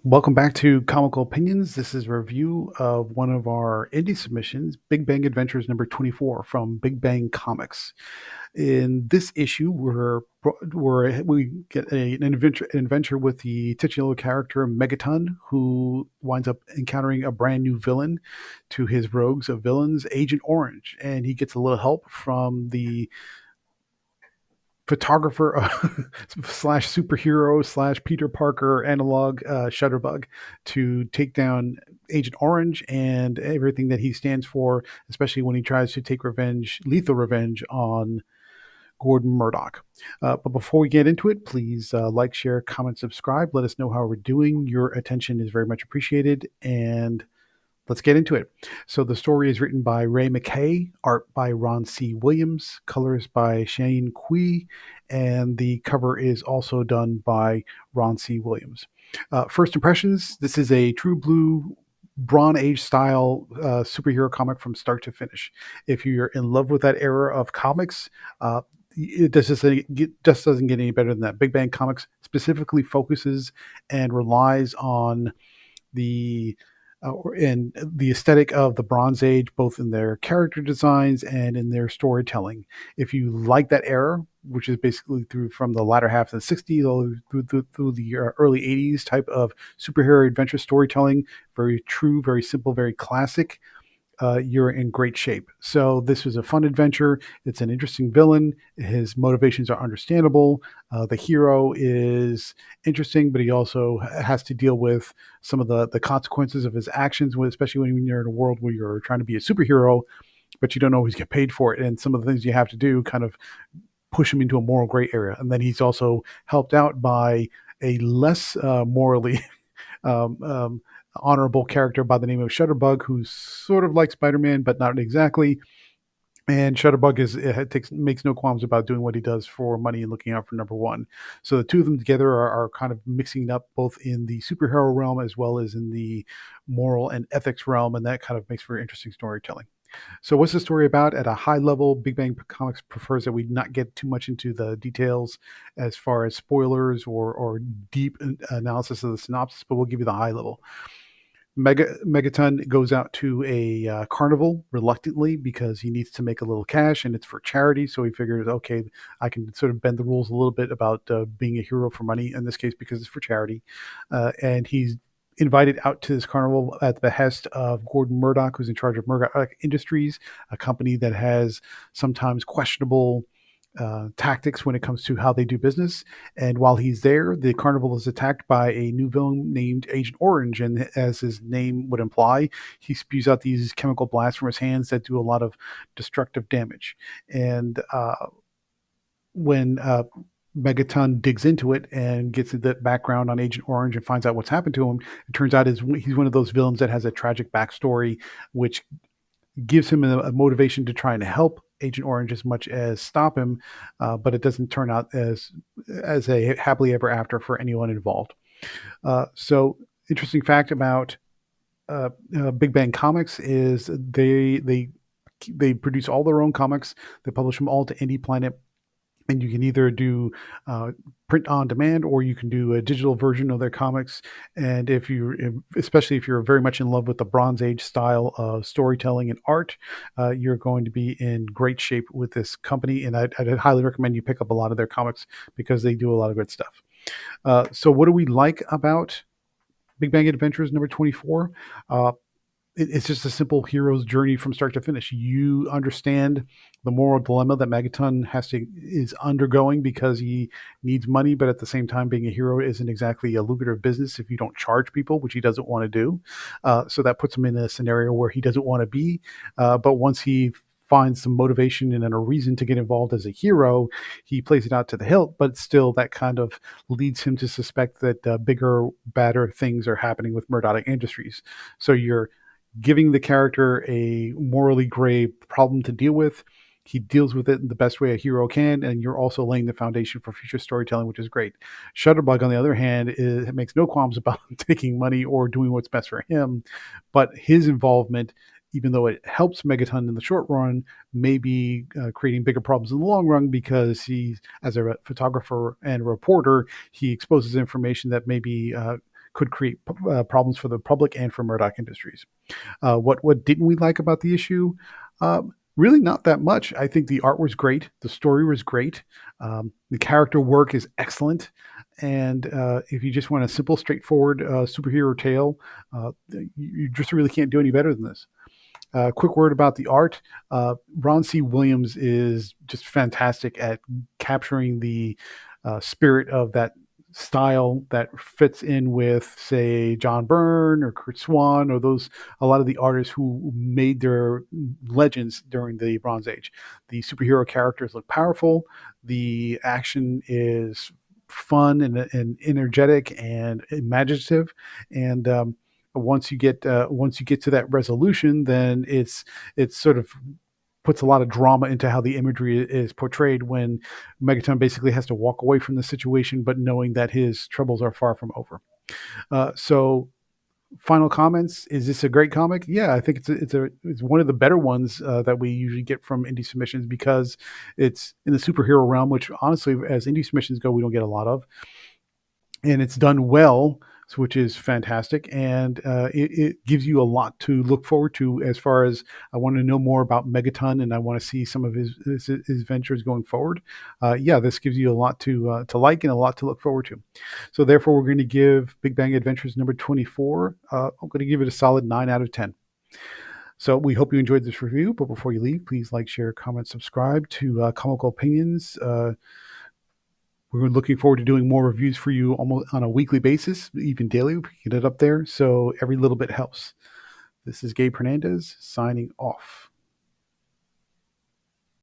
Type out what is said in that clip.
Welcome back to Comical Opinions. This is a review of one of our indie submissions, Big Bang Adventures number 24 from Big Bang Comics. In this issue, we get an adventure with the titular character Megaton, who winds up encountering a brand new villain to his rogues of villains, Agent Orange, and he gets a little help from the photographer slash superhero slash Peter Parker analog Shutterbug to take down Agent Orange and everything that he stands for, especially when he tries to take revenge, lethal revenge on Gordon Murdoch. But before we get into it, please like, share, comment, subscribe. Let us know how we're doing. Your attention is very much appreciated. And let's get into it. So the story is written by Ray McKay, art by Ron C. Williams, colors by Shane Kui, and the cover is also done by Ron C. Williams. First impressions, this is a true blue Bronze Age style superhero comic from start to finish. If you're in love with that era of comics, just doesn't get any better than that. Big Bang Comics specifically focuses and relies on the and the aesthetic of the Bronze Age, both in their character designs and in their storytelling. If you like that era, which is basically through from the latter half of the 60s through the early 80s type of superhero adventure storytelling, very true, very simple, very classic, you're in great shape. So this was a fun adventure. It's an interesting villain. His motivations are understandable. The hero is interesting, but he also has to deal with some of the consequences of his actions, especially when you're in a world where you're trying to be a superhero, but you don't always get paid for it. And some of the things you have to do kind of push him into a moral gray area. And then he's also helped out by a less morally um, um, honorable character by the name of Shutterbug, who's sort of like Spider-Man, but not exactly. And Shutterbug makes no qualms about doing what he does for money and looking out for number one. So the two of them together are kind of mixing up both in the superhero realm as well as in the moral and ethics realm, and that kind of makes for interesting storytelling. So, what's the story about? At a high level, Big Bang Comics prefers that we not get too much into the details as far as spoilers or deep analysis of the synopsis, but we'll give you the high level. Megaton goes out to a carnival reluctantly because he needs to make a little cash and it's for charity. So he figures, okay, I can sort of bend the rules a little bit about being a hero for money, in this case, because it's for charity. And he's invited out to this carnival at the behest of Gordon Murdoch, who's in charge of Murdoch Industries, a company that has sometimes questionable tactics when it comes to how they do business. And while he's there, the carnival is attacked by a new villain named Agent Orange. And as his name would imply, he spews out these chemical blasts from his hands that do a lot of destructive damage. And when Megaton digs into it and gets the background on Agent Orange and finds out what's happened to him, it turns out he's one of those villains that has a tragic backstory, which gives him a motivation to try and help Agent Orange as much as stop him, but it doesn't turn out as a happily ever after for anyone involved. So, interesting fact about Big Bang Comics is they produce all their own comics. They publish them all to Indie Planet, and you can either do print on demand or you can do a digital version of their comics. And especially if you're very much in love with the Bronze Age style of storytelling and art, you're going to be in great shape with this company. And I'd highly recommend you pick up a lot of their comics because they do a lot of good stuff. So what do we like about Big Bang Adventures number 24? Uh, it's just a simple hero's journey from start to finish. You understand the moral dilemma that Megaton is undergoing because he needs money, but at the same time, being a hero isn't exactly a lucrative business if you don't charge people, which he doesn't want to do. So that puts him in a scenario where he doesn't want to be. But once he finds some motivation and a reason to get involved as a hero, he plays it out to the hilt. But still, that kind of leads him to suspect that bigger, badder things are happening with Murdoch Industries. So you're giving the character a morally gray problem to deal with. He deals with it in the best way a hero can, and you're also laying the foundation for future storytelling, which is great. Shutterbug, on the other hand, makes no qualms about taking money or doing what's best for him, but his involvement, even though it helps Megaton in the short run, may be creating bigger problems in the long run because he, as a photographer and reporter, he exposes information that may be could create problems for the public and for Murdoch Industries. What didn't we like about the issue? Really not that much. I think the art was great. The story was great. The character work is excellent. And if you just want a simple, straightforward superhero tale, you just really can't do any better than this. Quick word about the art. Ron C. Williams is just fantastic at capturing the spirit of that style that fits in with, say, John Byrne or Kurt Swan or a lot of the artists who made their legends during the Bronze Age. The superhero characters look powerful. The action is fun and energetic and imaginative. And once you get to that resolution, then it's sort of puts a lot of drama into how the imagery is portrayed when Megaton basically has to walk away from the situation, but knowing that his troubles are far from over. So, final comments: is this a great comic? Yeah, I think it's one of the better ones that we usually get from indie submissions because it's in the superhero realm, which honestly, as indie submissions go, we don't get a lot of, and it's done well, which is fantastic. And it gives you a lot to look forward to as far as I want to know more about Megaton and I want to see some of his ventures going forward. Yeah, this gives you a lot to like and a lot to look forward to. So therefore, we're going to give Big Bang Adventures number 24. I'm going to give it a solid 9 out of 10. So we hope you enjoyed this review. But before you leave, please like, share, comment, subscribe to Comical Opinions. We're looking forward to doing more reviews for you almost on a weekly basis, even daily. We can get it up there, so every little bit helps. This is Gabe Hernandez signing off.